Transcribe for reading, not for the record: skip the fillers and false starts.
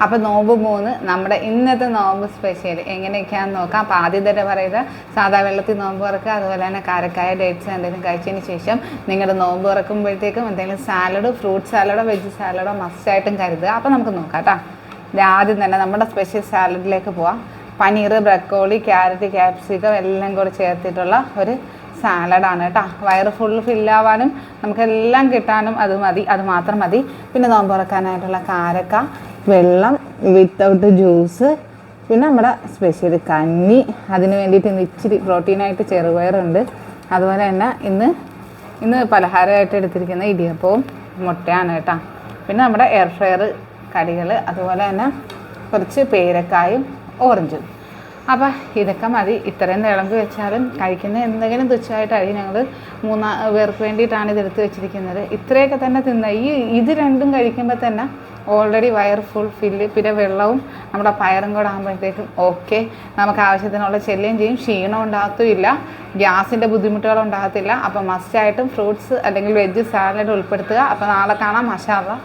അപ്പോൾ നോമ്പ് 3 നമ്മുടെ ഇന്നത്തെ നോമ്പ് സ്പെഷ്യൽ എങ്ങനെയൊക്കെയാണെന്ന് നോക്കാം. അപ്പോൾ ആദ്യം തന്നെ പറയുക, സാധാ വെള്ളത്തിൽ നോമ്പ് തുറക്കുക, അതുപോലെ തന്നെ കാരക്കായ ഡേറ്റ്സ് എന്തെങ്കിലും കഴിച്ചതിന് ശേഷം നിങ്ങളുടെ നോമ്പ് തുറക്കുമ്പോഴത്തേക്കും എന്തെങ്കിലും സാലഡോ ഫ്രൂട്ട് സാലഡോ വെജ് സാലഡോ മസ്റ്റായിട്ടും കരുതുക. അപ്പോൾ നമുക്ക് നോക്കാം കേട്ടോ. ആദ്യം തന്നെ നമ്മുടെ സ്പെഷ്യൽ സാലഡിലേക്ക് പോവാം. പനീർ, ബ്രക്കോളി, ക്യാരറ്റ്, ക്യാപ്സിക്കം എല്ലാം കൂടെ ചേർത്തിട്ടുള്ള ഒരു സാലഡാണ് കേട്ടോ. വയറ് ഫുള്ള് ഫില്ലാവാനും നമുക്കെല്ലാം കിട്ടാനും അത് മാത്രം മതി. പിന്നെ നോമ്പ് തുറക്കാനായിട്ടുള്ള കാരക്ക, വെള്ളം വിത്തൗട്ട് ജ്യൂസ്, പിന്നെ നമ്മുടെ സ്പെഷ്യൽ കഞ്ഞി, അതിന് വേണ്ടിയിട്ട് ഇന്ന് ഇച്ചിരി പ്രോട്ടീനായിട്ട് ചെറുപയറുണ്ട്. അതുപോലെ തന്നെ ഇന്ന് പലഹാരമായിട്ട് എടുത്തിരിക്കുന്ന ഇടിയപ്പവും മുട്ടയാണ് കേട്ടോ. പിന്നെ നമ്മുടെ എയർ ഫ്രയർ കടികൾ, അതുപോലെ തന്നെ കുറച്ച് പേരക്കായും ഓറഞ്ചും. അപ്പോൾ ഇതൊക്കെ മതി. ഇത്രയും വിളമ്പ് വെച്ചാലും കഴിക്കുന്ന എന്തെങ്കിലും തുച്ഛമായിട്ടായിരിക്കും. ഞങ്ങൾ 3 പേർക്ക് വേണ്ടിയിട്ടാണ് ഇതെടുത്ത് വെച്ചിരിക്കുന്നത്. ഇത്രയൊക്കെ തന്നെ ഇത് രണ്ടും കഴിക്കുമ്പോൾ തന്നെ ഓൾറെഡി വയർ ഫില്ല്. പിന്നെ വെള്ളവും നമ്മുടെ പയറും കൂടെ ആകുമ്പോഴത്തേക്കും ഓക്കെ, നമുക്ക് ആവശ്യത്തിനുള്ള ചെല്ലുകയും ചെയ്യും, ക്ഷീണം ഉണ്ടാകത്തുമില്ല, ഗ്യാസിൻ്റെ ബുദ്ധിമുട്ടുകൾ ഉണ്ടാകത്തില്ല. അപ്പോൾ മസ്റ്റായിട്ടും ഫ്രൂട്ട്സ് അല്ലെങ്കിൽ വെജ് സാലഡ് ഉൾപ്പെടുത്തുക. അപ്പോൾ നാളെ കാണാം. മാഷാ അല്ലാഹ്.